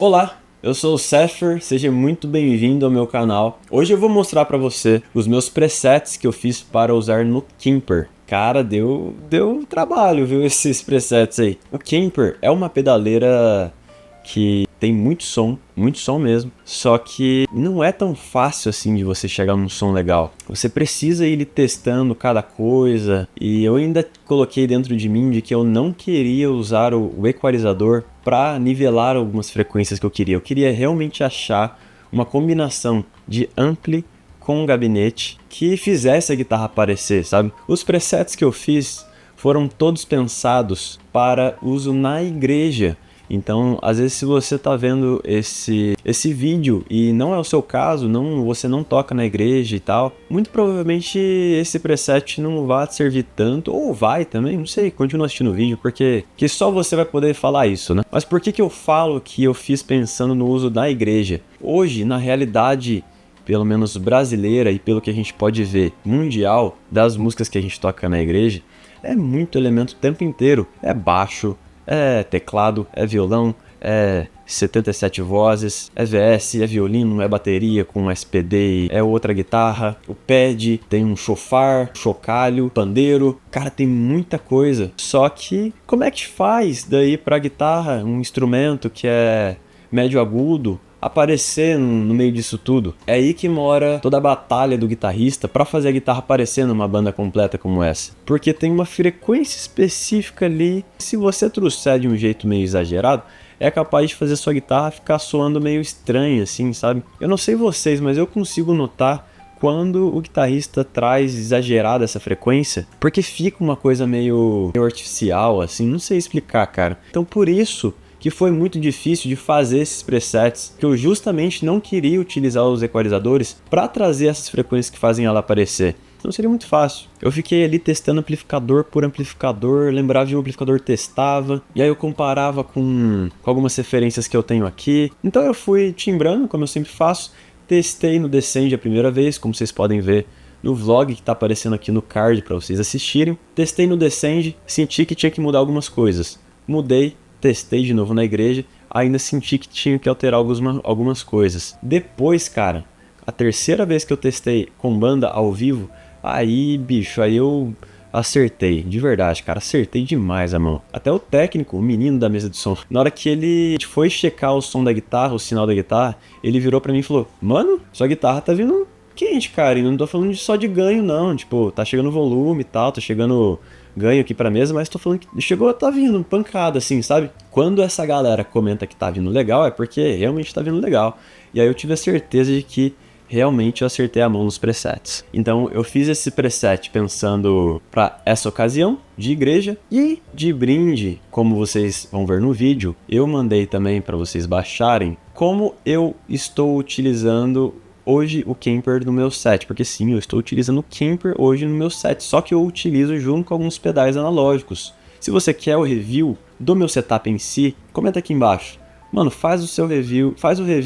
Olá, eu sou o Sefer, seja muito bem-vindo ao meu canal. Hoje eu vou mostrar para você os meus presets que eu fiz para usar no Kemper. Cara, deu trabalho, viu, esses presets aí. O Kemper é uma pedaleira que tem muito som mesmo, só que não é tão fácil assim de você chegar num som legal. Você precisa ir testando cada coisa, e eu ainda coloquei dentro de mim de que eu não queria usar o equalizador para nivelar algumas frequências que eu queria. Eu queria realmente achar uma combinação de ampli com gabinete que fizesse a guitarra aparecer, sabe? Os presets que eu fiz foram todos pensados para uso na igreja. Então, às vezes, se você está vendo esse vídeo e não é o seu caso, você não toca na igreja e tal, muito provavelmente esse preset não vai te servir tanto, ou vai também, não sei, continua assistindo o vídeo, porque só você vai poder falar isso, né? Mas por que eu falo que eu fiz pensando no uso da igreja? Hoje, na realidade, pelo menos brasileira e pelo que a gente pode ver mundial, das músicas que a gente toca na igreja, é muito elemento o tempo inteiro, é baixo, é teclado, é violão, é 77 vozes, é VS, é violino, é bateria com SPD, é outra guitarra, o pad, tem um chofar, chocalho, pandeiro, cara, tem muita coisa. Só que como é que faz daí pra guitarra, um instrumento que é médio agudo, aparecer no meio disso tudo? É aí que mora toda a batalha do guitarrista para fazer a guitarra aparecer numa banda completa como essa. Porque tem uma frequência específica ali, se você trouxer de um jeito meio exagerado, é capaz de fazer sua guitarra ficar soando meio estranha assim, sabe? Eu não sei vocês, mas eu consigo notar quando o guitarrista traz exagerada essa frequência, porque fica uma coisa meio artificial assim, não sei explicar, cara. Então por isso que foi muito difícil de fazer esses presets, que eu justamente não queria utilizar os equalizadores para trazer essas frequências que fazem ela aparecer. Não seria muito fácil. Eu fiquei ali testando amplificador por amplificador, lembrava de um amplificador, testava, e aí eu comparava com algumas referências que eu tenho aqui. Então eu fui timbrando, como eu sempre faço, testei no Descend a primeira vez, como vocês podem ver no vlog que está aparecendo aqui no card para vocês assistirem. Testei no Descend, senti que tinha que mudar algumas coisas. Mudei, testei de novo na igreja, ainda senti que tinha que alterar algumas coisas. Depois, cara, a terceira vez que eu testei com banda ao vivo, aí, bicho, aí eu acertei, de verdade, cara, acertei demais a mão. Até o técnico, o menino da mesa de som, na hora que ele foi checar o som da guitarra, o sinal da guitarra, ele virou pra mim e falou: "Mano, sua guitarra tá vindo quente, cara, e não tô falando só de ganho não, tipo, tá chegando volume e tal, tá chegando ganho aqui pra mesa, mas tô falando que chegou, tá vindo pancada assim, sabe?" Quando essa galera comenta que tá vindo legal, é porque realmente tá vindo legal. E aí eu tive a certeza de que realmente eu acertei a mão nos presets. Então eu fiz esse preset pensando para essa ocasião de igreja, e de brinde, como vocês vão ver no vídeo, eu mandei também para vocês baixarem como eu estou utilizando hoje o Kemper no meu set, porque sim, eu estou utilizando o Kemper hoje no meu set, só que eu utilizo junto com alguns pedais analógicos. Se você quer o review do meu setup em si, comenta aqui embaixo. Mano, faz o review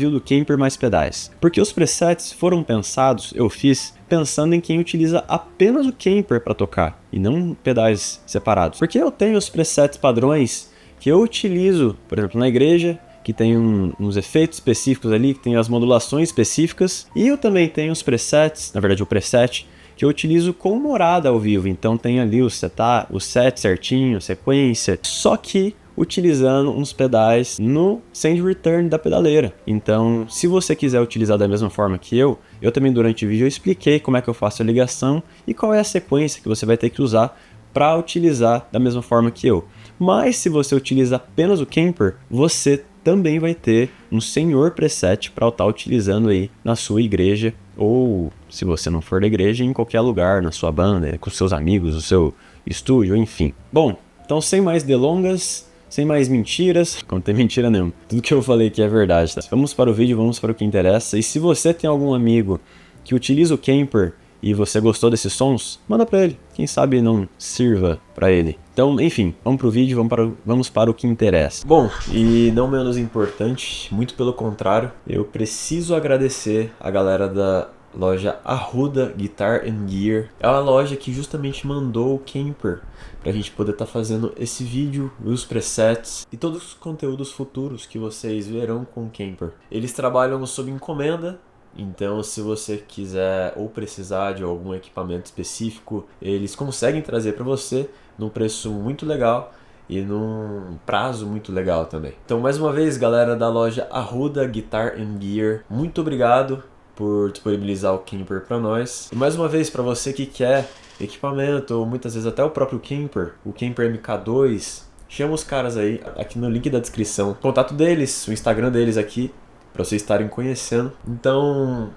do Kemper mais pedais. Porque os presets foram pensados, eu fiz, pensando em quem utiliza apenas o Kemper para tocar, e não pedais separados. Porque eu tenho os presets padrões que eu utilizo, por exemplo, na igreja, que tem uns efeitos específicos ali, que tem as modulações específicas, e eu também tenho os presets, na verdade o preset, que eu utilizo com morada ao vivo, então tem ali o set certinho, sequência, só que utilizando uns pedais no send return da pedaleira. Então, se você quiser utilizar da mesma forma que eu também durante o vídeo eu expliquei como é que eu faço a ligação e qual é a sequência que você vai ter que usar para utilizar da mesma forma que eu. Mas se você utiliza apenas o Kemper, você também vai ter um senhor preset para estar utilizando aí na sua igreja, ou se você não for da igreja, em qualquer lugar, na sua banda, com seus amigos, no seu estúdio, enfim. Bom, então sem mais delongas, sem mais mentiras, não tem mentira nenhuma, tudo que eu falei aqui é verdade, tá? Vamos para o vídeo, vamos para o que interessa. E se você tem algum amigo que utiliza o Kemper e você gostou desses sons, manda pra ele, quem sabe não sirva pra ele. Então, enfim, vamos pro vídeo, vamos para o que interessa. Bom, e não menos importante, muito pelo contrário, eu preciso agradecer a galera da loja Arruda Guitar and Gear. É uma loja que justamente mandou o Kemper para a gente poder estar fazendo esse vídeo, os presets e todos os conteúdos futuros que vocês verão com o Kemper. Eles trabalham sob encomenda, então se você quiser ou precisar de algum equipamento específico, eles conseguem trazer para você num preço muito legal e num prazo muito legal também. Então, mais uma vez, galera da loja Arruda Guitar and Gear, muito obrigado por disponibilizar o Kemper para nós. E mais uma vez, para você que quer equipamento, ou muitas vezes até o próprio Kemper, o Kemper MK2, chama os caras aí, aqui no link da descrição. O contato deles, o Instagram deles aqui, para vocês estarem conhecendo. Então,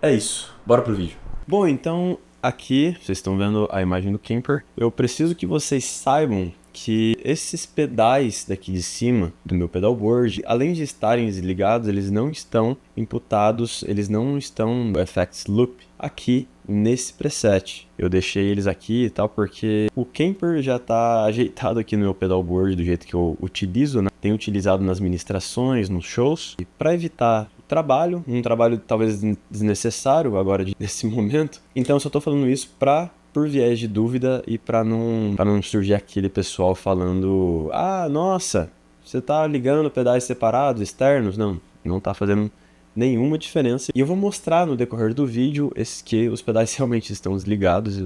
é isso. Bora pro vídeo. Bom, então, aqui, vocês estão vendo a imagem do Kemper. Eu preciso que vocês saibam que esses pedais daqui de cima do meu pedalboard, além de estarem desligados, eles não estão inputados, eles não estão no FX Loop aqui nesse preset. Eu deixei eles aqui e tal porque o Kemper já está ajeitado aqui no meu pedalboard do jeito que eu utilizo, né? Tenho utilizado nas ministrações, nos shows, e para evitar trabalho, um trabalho talvez desnecessário agora nesse momento, então eu só estou falando isso por viés de dúvida e para não surgir aquele pessoal falando: ah, nossa, você tá ligando pedais separados, externos? Não tá fazendo nenhuma diferença. E eu vou mostrar no decorrer do vídeo que os pedais realmente estão desligados,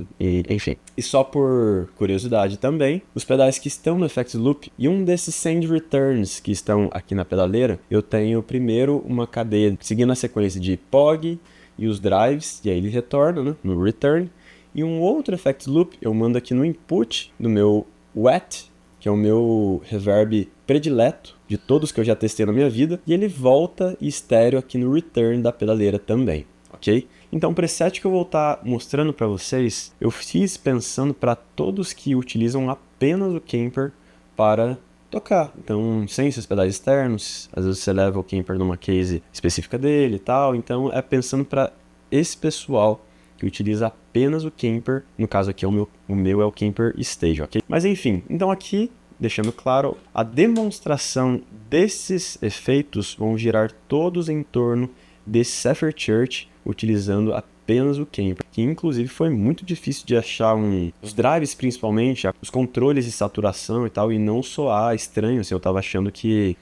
enfim. E só por curiosidade também, os pedais que estão no FX Loop e um desses send returns que estão aqui na pedaleira, eu tenho primeiro uma cadeia seguindo a sequência de POG e os drives, e aí ele retorna, né, no return. E um outro FX Loop eu mando aqui no input do meu Wet, que é o meu reverb predileto de todos que eu já testei na minha vida, e ele volta estéreo aqui no return da pedaleira também, ok? Então o preset que eu vou estar mostrando para vocês, eu fiz pensando para todos que utilizam apenas o Kemper para tocar. Então, sem esses pedais externos, às vezes você leva o Kemper numa case específica dele e tal, então é pensando para esse pessoal que utiliza apenas o Kemper, no caso aqui o meu é o Kemper Stage, ok? Mas enfim, então aqui, deixando claro, a demonstração desses efeitos vão girar todos em torno desse Sapphire Church, utilizando apenas o Kemper, que inclusive foi muito difícil de achar os drives principalmente, os controles de saturação e tal, e não soar estranho, assim, eu tava achando que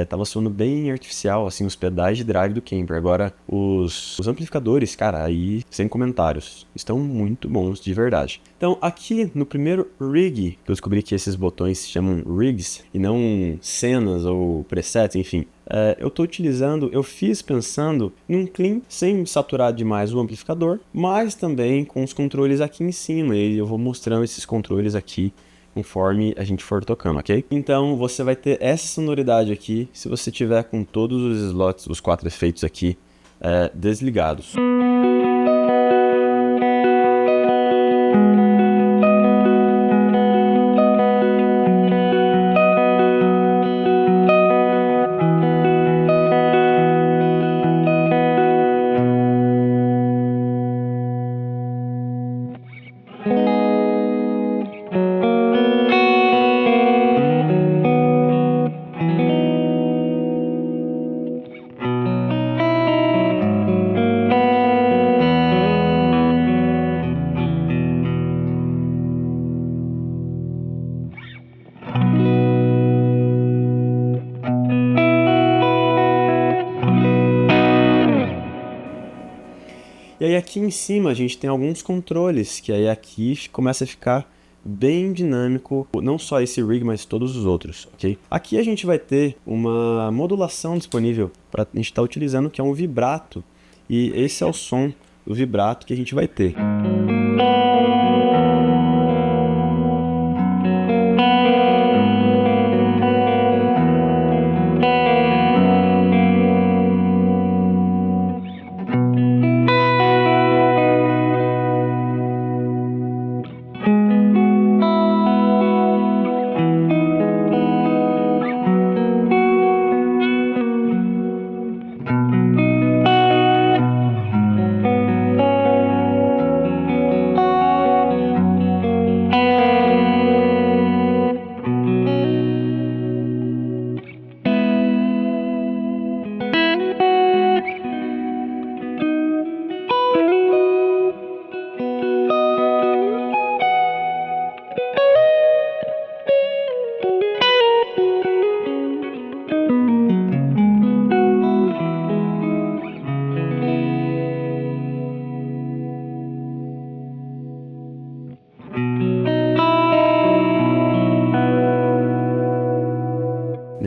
tava soando bem artificial, assim, os pedais de drive do Kemper. Agora, os amplificadores, cara, aí, sem comentários, estão muito bons, de verdade. Então, aqui no primeiro rig, que eu descobri que esses botões se chamam rigs, e não cenas ou presets, enfim, eu fiz pensando em um clean, sem saturar demais o amplificador, mas também com os controles aqui em cima, e eu vou mostrando esses controles aqui conforme a gente for tocando, ok? Então você vai ter essa sonoridade aqui se você tiver com todos os slots, os 4 efeitos aqui desligados. E aí aqui em cima a gente tem alguns controles, que aí aqui começa a ficar bem dinâmico, não só esse rig, mas todos os outros, ok? Aqui a gente vai ter uma modulação disponível para a gente estar utilizando, que é um vibrato, e esse é o som do vibrato que a gente vai ter.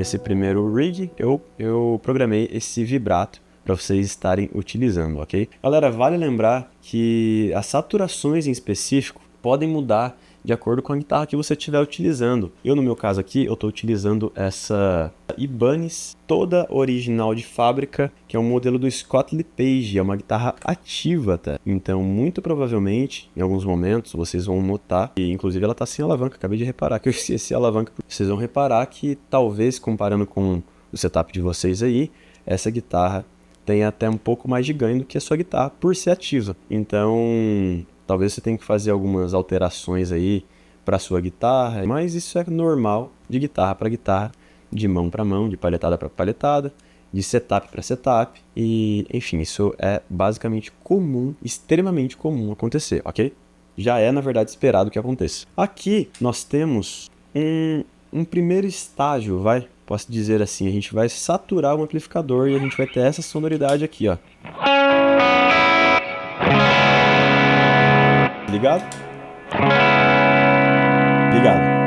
nesse primeiro rig, eu programei esse vibrato para vocês estarem utilizando, ok? Galera, vale lembrar que as saturações em específico podem mudar de acordo com a guitarra que você estiver utilizando. Eu, no meu caso aqui, eu estou utilizando essa Ibanez toda original de fábrica, que é um modelo do Scott Lepage, é uma guitarra ativa, tá? Então, muito provavelmente, em alguns momentos, vocês vão notar, e inclusive ela está sem alavanca, acabei de reparar que eu esqueci a alavanca. Vocês vão reparar que talvez, comparando com o setup de vocês aí, essa guitarra tem até um pouco mais de ganho do que a sua guitarra por ser ativa. Então, talvez você tenha que fazer algumas alterações aí para sua guitarra, mas isso é normal de guitarra para guitarra, de mão para mão, de palhetada para palhetada, de setup para setup, e enfim, isso é basicamente comum, extremamente comum acontecer, ok? Já é, na verdade, esperado que aconteça. Aqui nós temos um primeiro estágio, posso dizer assim, a gente vai saturar o amplificador e a gente vai ter essa sonoridade aqui, ó. Ligado? Ligado.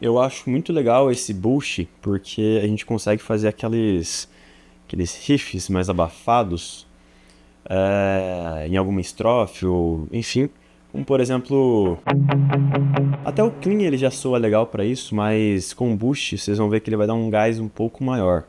Eu acho muito legal esse boost, porque a gente consegue fazer aqueles riffs mais abafados em alguma estrofe, ou enfim. Como por exemplo, até o clean ele já soa legal para isso, mas com o boost vocês vão ver que ele vai dar um gás um pouco maior.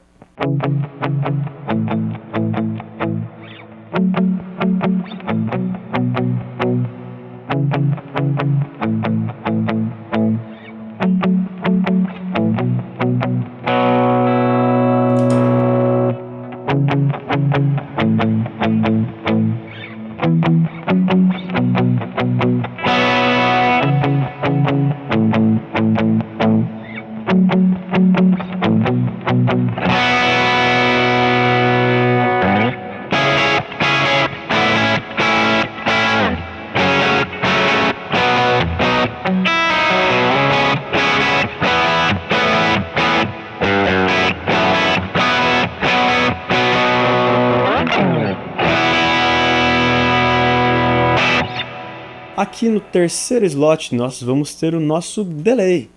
Aqui no terceiro slot nós vamos ter o nosso delay.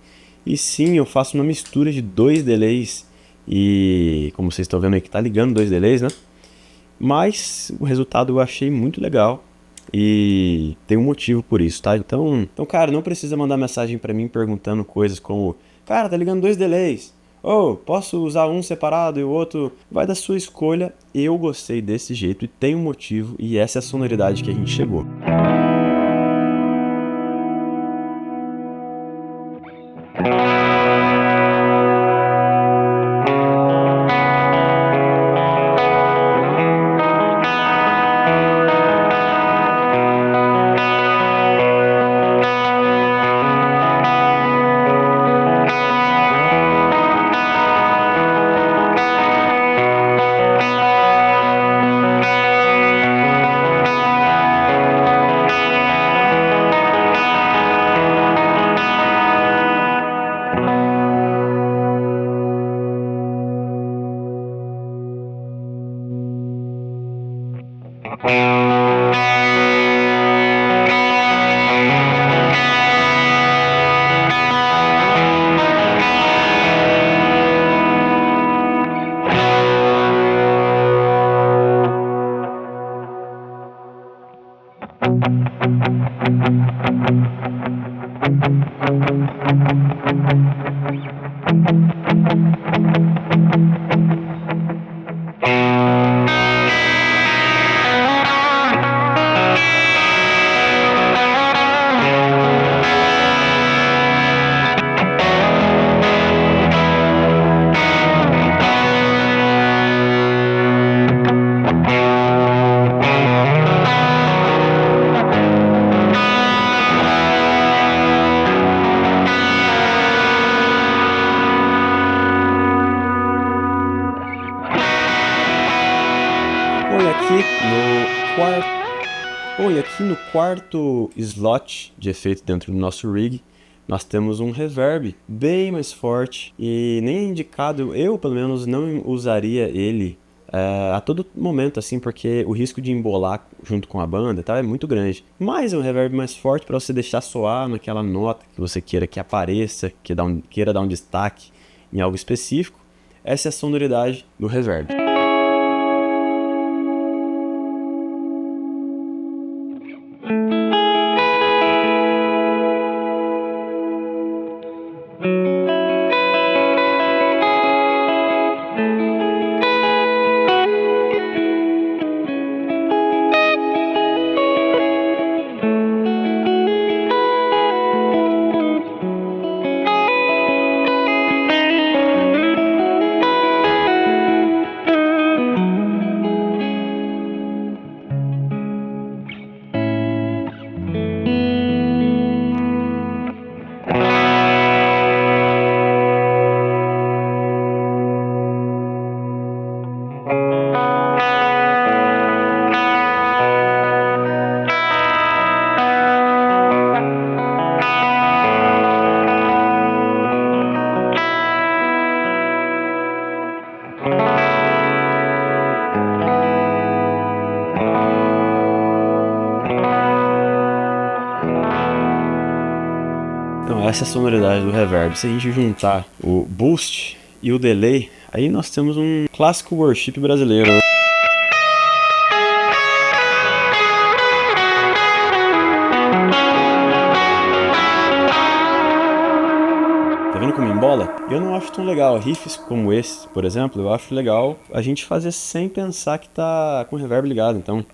E sim, eu faço uma mistura de dois delays. E como vocês estão vendo aí que tá ligando dois delays, né? Mas o resultado eu achei muito legal. E tem um motivo por isso, tá? Então cara, não precisa mandar mensagem pra mim perguntando coisas como: cara, tá ligando dois delays. Ou posso usar um separado e o outro? Vai da sua escolha. Eu gostei desse jeito e tem um motivo. E essa é a sonoridade que a gente chegou. aqui no quarto... Bom, e aqui no quarto slot de efeito dentro do nosso rig, nós temos um reverb bem mais forte e nem é indicado, eu pelo menos não usaria ele a todo momento, assim, porque o risco de embolar junto com a banda, tá, é muito grande. Mas é um reverb mais forte para você deixar soar naquela nota que você queira que apareça, queira dar um destaque em algo específico. Essa é a sonoridade do reverb. Então essa é a sonoridade do reverb. Se a gente juntar o boost e o delay, aí nós temos um clássico worship brasileiro, né? Tá vendo como embola? Eu não acho tão legal. Riffs como esse, por exemplo, eu acho legal a gente fazer sem pensar que tá com o reverb ligado, então...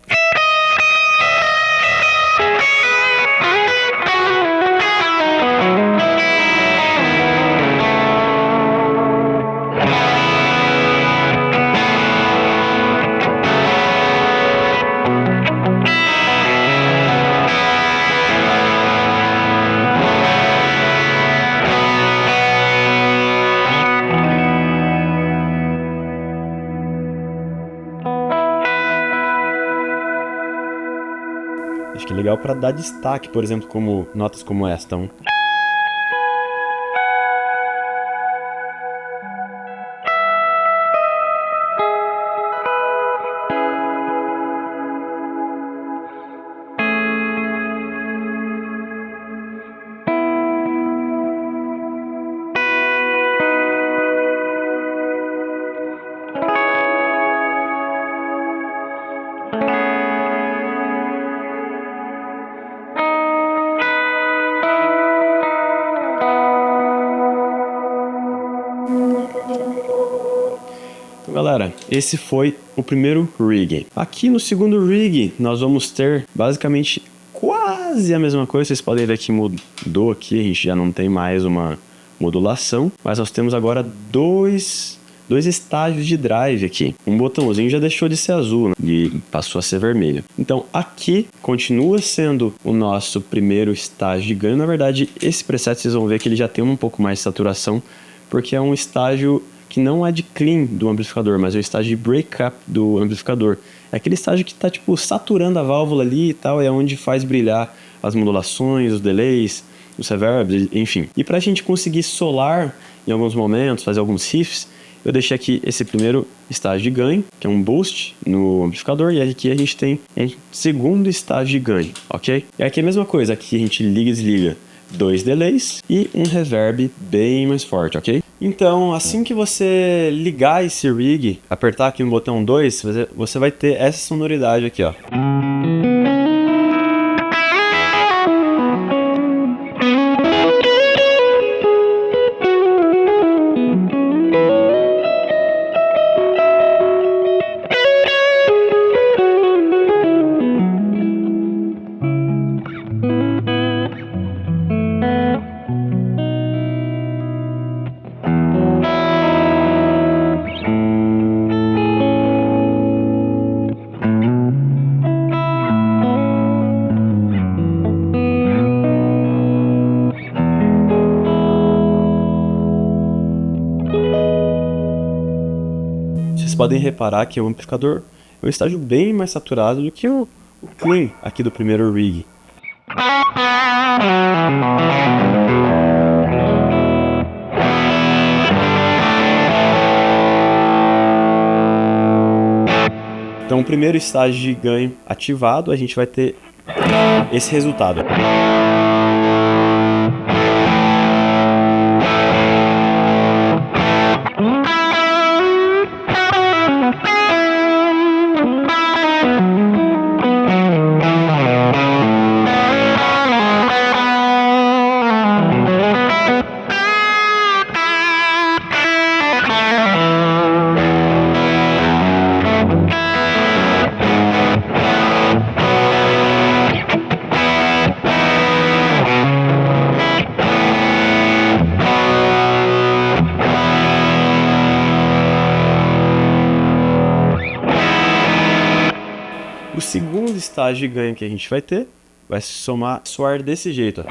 Acho que é legal para dar destaque, por exemplo, como notas como esta. Então, galera, esse foi o primeiro rig. Aqui no segundo rig, nós vamos ter basicamente quase a mesma coisa. Vocês podem ver que mudou aqui, a gente já não tem mais uma modulação, mas nós temos agora dois estágios de drive aqui. Um botãozinho já deixou de ser azul, né, e passou a ser vermelho. Então aqui continua sendo o nosso primeiro estágio de ganho. Na verdade, esse preset vocês vão ver que ele já tem um pouco mais de saturação, porque é um estágio que não é de clean do amplificador, mas é o estágio de breakup do amplificador. É aquele estágio que está tipo saturando a válvula ali e tal, é onde faz brilhar as modulações, os delays, os reverbs, enfim. E para a gente conseguir solar em alguns momentos, fazer alguns riffs, eu deixei aqui esse primeiro estágio de ganho, que é um boost no amplificador, e aqui a gente tem segundo estágio de ganho, ok? E aqui é a mesma coisa, aqui a gente liga e desliga dois delays e um reverb bem mais forte, ok? Então, assim que você ligar esse rig, apertar aqui no botão 2, você vai ter essa sonoridade aqui, ó. Vocês podem reparar que o amplificador É um estágio bem mais saturado do que o clean aqui do primeiro rig. Então, o primeiro estágio de ganho ativado, a gente vai ter esse resultado. O segundo estágio de ganho que a gente vai ter vai soar desse jeito, ó.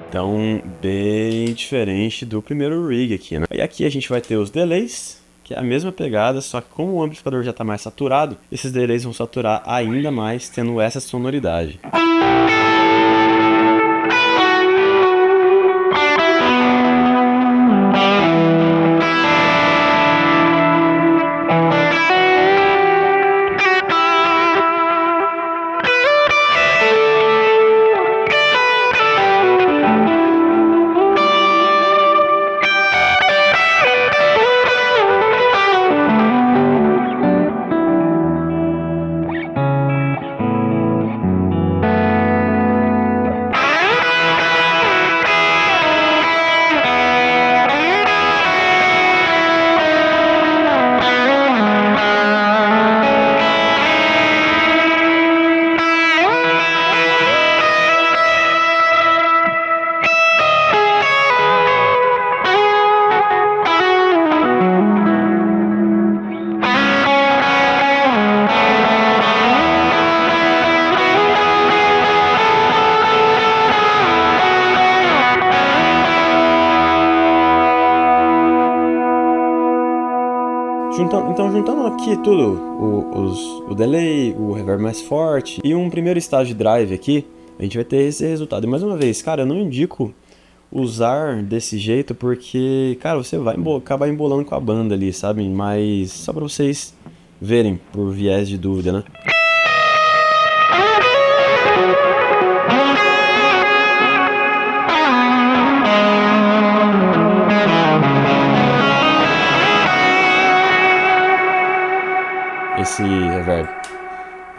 Então, bem diferente do primeiro rig aqui, né? E aqui a gente vai ter os delays, que é a mesma pegada, só que como o amplificador já está mais saturado, esses delays vão saturar ainda mais, tendo essa sonoridade. Então, juntando aqui tudo, o delay, o reverb mais forte e um primeiro estágio de drive aqui, a gente vai ter esse resultado. E mais uma vez, cara, eu não indico usar desse jeito porque, cara, você vai acabar embolando com a banda ali, sabe? Mas só pra vocês verem, por viés de dúvida, né? Esse reverb.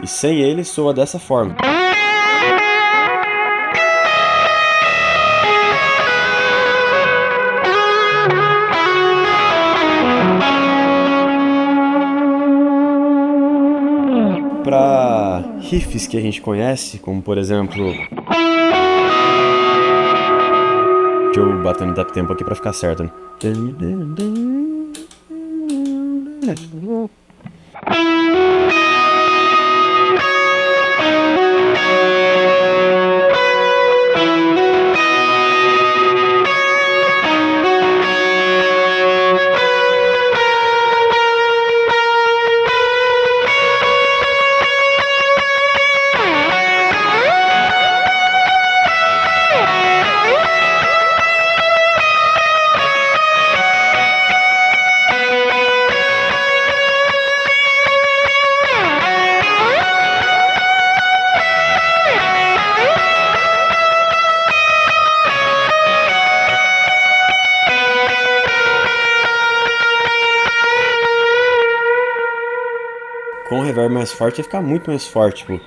E sem ele soa dessa forma. Para riffs que a gente conhece, como por exemplo... Deixa eu bater no tap tempo aqui pra ficar certo, né? Com o reverb mais forte vai ficar muito mais forte, tipo.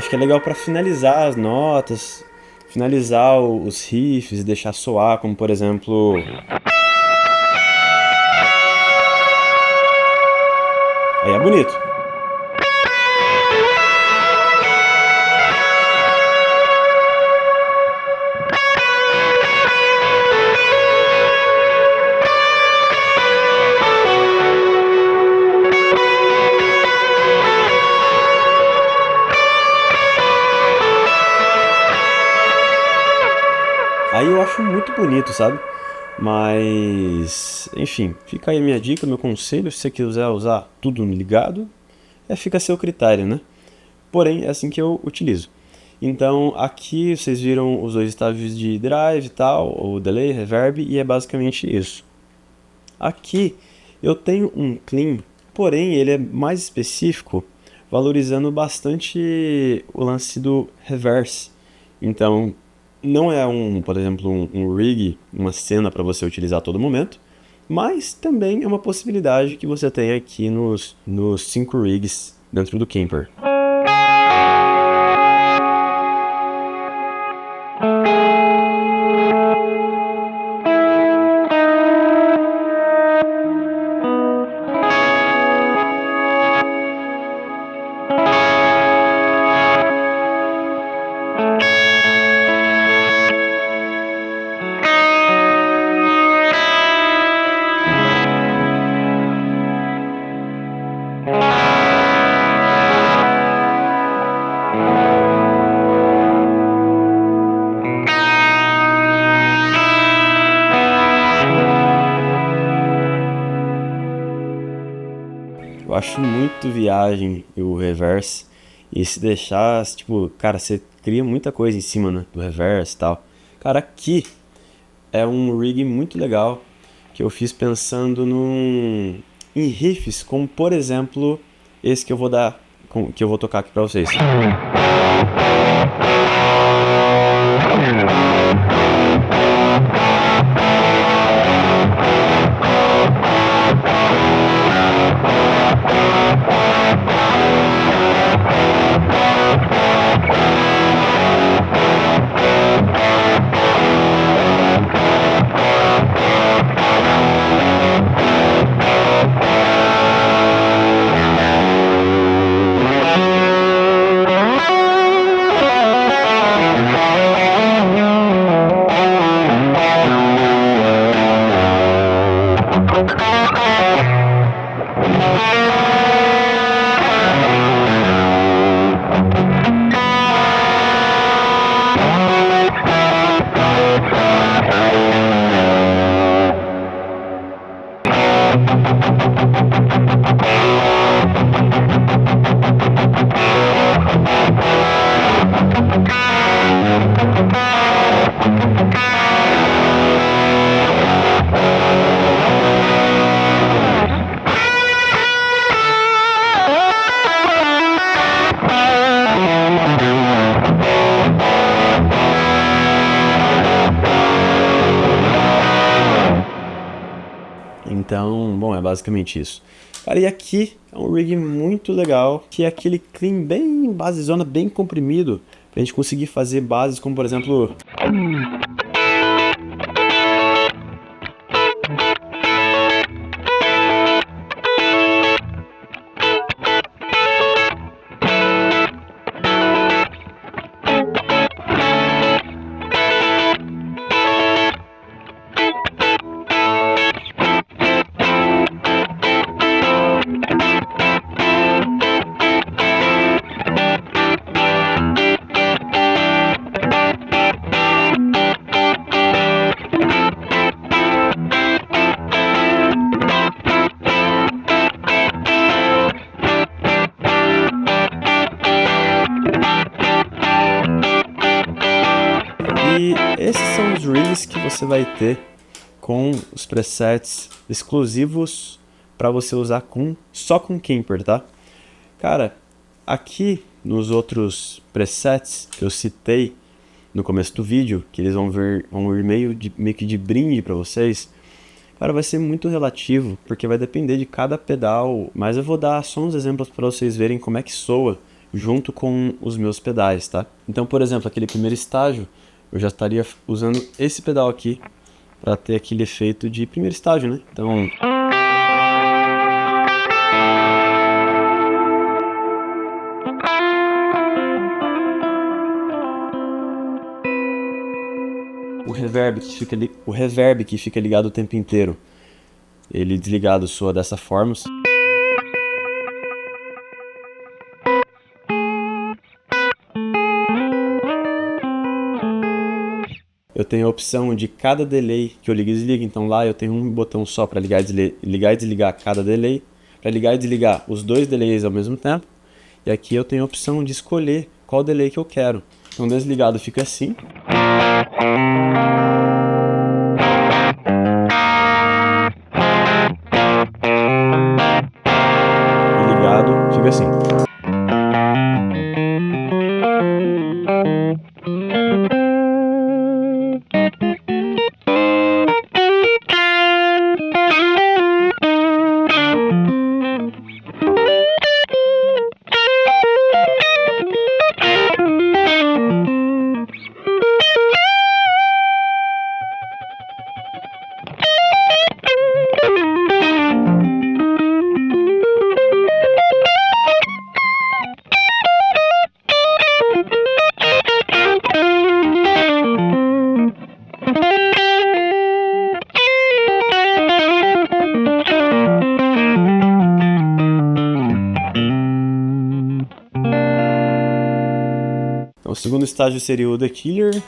acho que é legal para finalizar as notas, finalizar os riffs, deixar soar, como por exemplo... Aí é bonito. Aí eu acho muito bonito, sabe? Mas, enfim, fica aí a minha dica, meu conselho. Se você quiser usar tudo ligado, fica a seu critério, né? Porém, é assim que eu utilizo. Então, aqui vocês viram os dois estágios de drive e tal, o delay, reverb, e é basicamente isso. Aqui eu tenho um clean, porém ele é mais específico, valorizando bastante o lance do reverse. Então, não é por exemplo, um rig, uma cena para você utilizar a todo momento, mas também é uma possibilidade que você tem aqui nos 5 rigs dentro do Kemper. Eu acho muito viagem o reverse. E se deixar, tipo, cara, você cria muita coisa em cima, né, do reverse e tal. Cara, aqui é um rig muito legal que eu fiz pensando em riffs, como por exemplo esse que eu vou tocar aqui pra vocês. Então, bom, é basicamente isso. Cara, e aqui é um rig muito legal, que é aquele clean bem basezona, bem comprimido, pra gente conseguir fazer bases como, por exemplo... E esses são os rigs que você vai ter com os presets exclusivos para você usar só com Kemper, tá? Cara, aqui nos outros presets que eu citei no começo do vídeo, que eles vão vir meio que de brinde para vocês, cara, vai ser muito relativo, porque vai depender de cada pedal, mas eu vou dar só uns exemplos para vocês verem como é que soa junto com os meus pedais, tá? Então, por exemplo, aquele primeiro estágio, eu já estaria usando esse pedal aqui para ter aquele efeito de primeiro estágio, né? Então... o reverb que fica ligado o tempo inteiro, ele desligado soa dessa forma. Eu tenho a opção de cada delay que eu ligo e desligo, então lá eu tenho um botão só para ligar e desligar cada delay, para ligar e desligar os dois delays ao mesmo tempo, e aqui eu tenho a opção de escolher qual delay que eu quero. Então desligado fica assim. E ligado fica assim. Então, o segundo estágio seria o The Killer.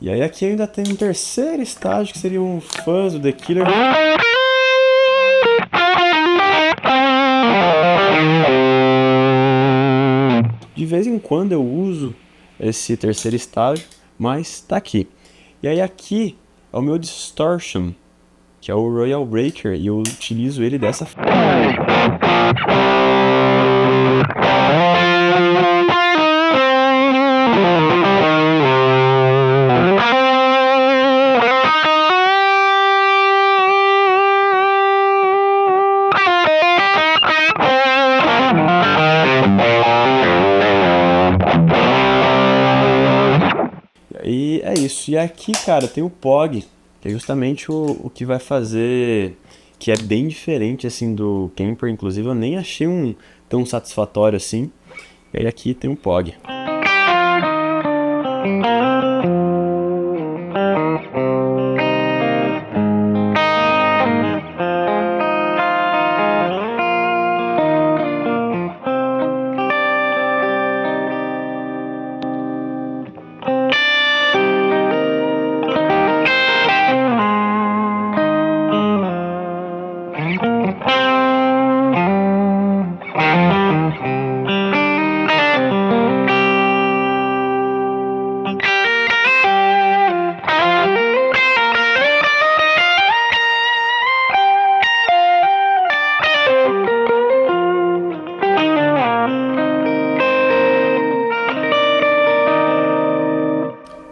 E aí aqui ainda tem um terceiro estágio, que seria um fuzz do The Killer. De vez em quando eu uso esse terceiro estágio, mas tá aqui. E aí aqui é o meu distortion, que é o Royal Breaker, e eu utilizo ele dessa forma. E é isso. E aqui, cara, tem o POG, que é justamente o que vai fazer, que é bem diferente, assim, do Kemper. Inclusive, eu nem achei um tão satisfatório assim. E aí aqui tem o POG.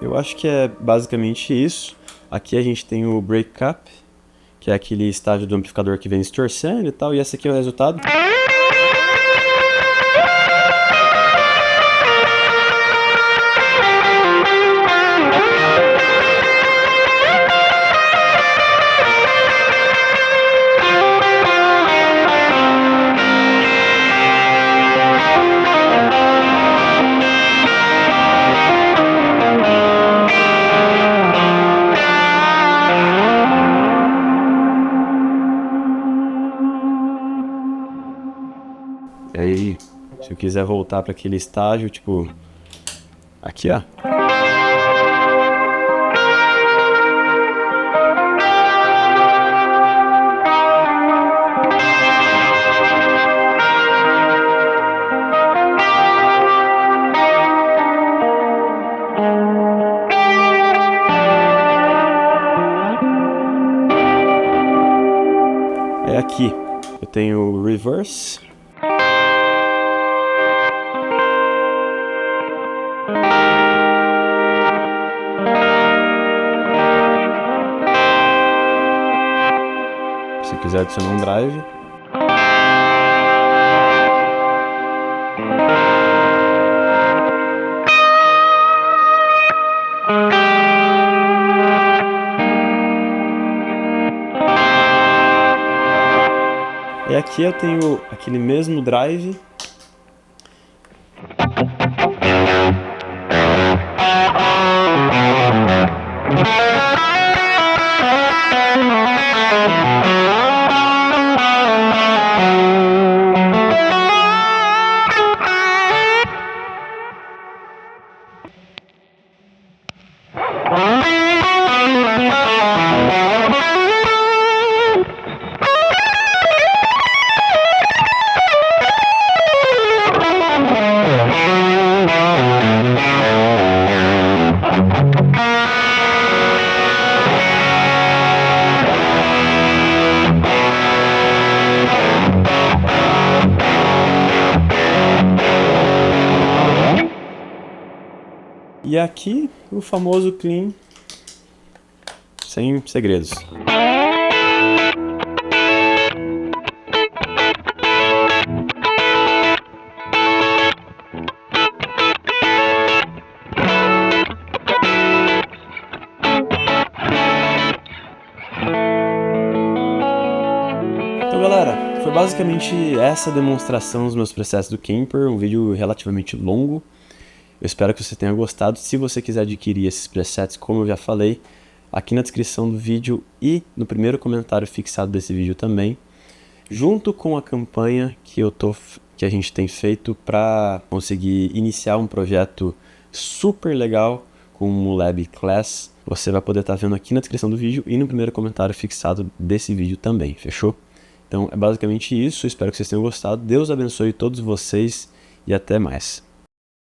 Eu acho que é basicamente isso. Aqui a gente tem o breakup, que é aquele estágio do amplificador que vem distorcendo e tal, e esse aqui é o resultado. E aí, se eu quiser voltar para aquele estágio, tipo, aqui, ó. aqui eu tenho o reverse. Se quiser adicionar um drive. E aqui eu tenho aquele mesmo drive. E aqui o famoso clean, sem segredos. Então galera, foi basicamente essa demonstração dos meus presets do Kemper, um vídeo relativamente longo. Eu espero que você tenha gostado. Se você quiser adquirir esses presets, como eu já falei, aqui na descrição do vídeo e no primeiro comentário fixado desse vídeo também, junto com a campanha que a gente tem feito para conseguir iniciar um projeto super legal com o MooLab Class, você vai poder estar vendo aqui na descrição do vídeo e no primeiro comentário fixado desse vídeo também, fechou? Então é basicamente isso, espero que vocês tenham gostado. Deus abençoe todos vocês e até mais.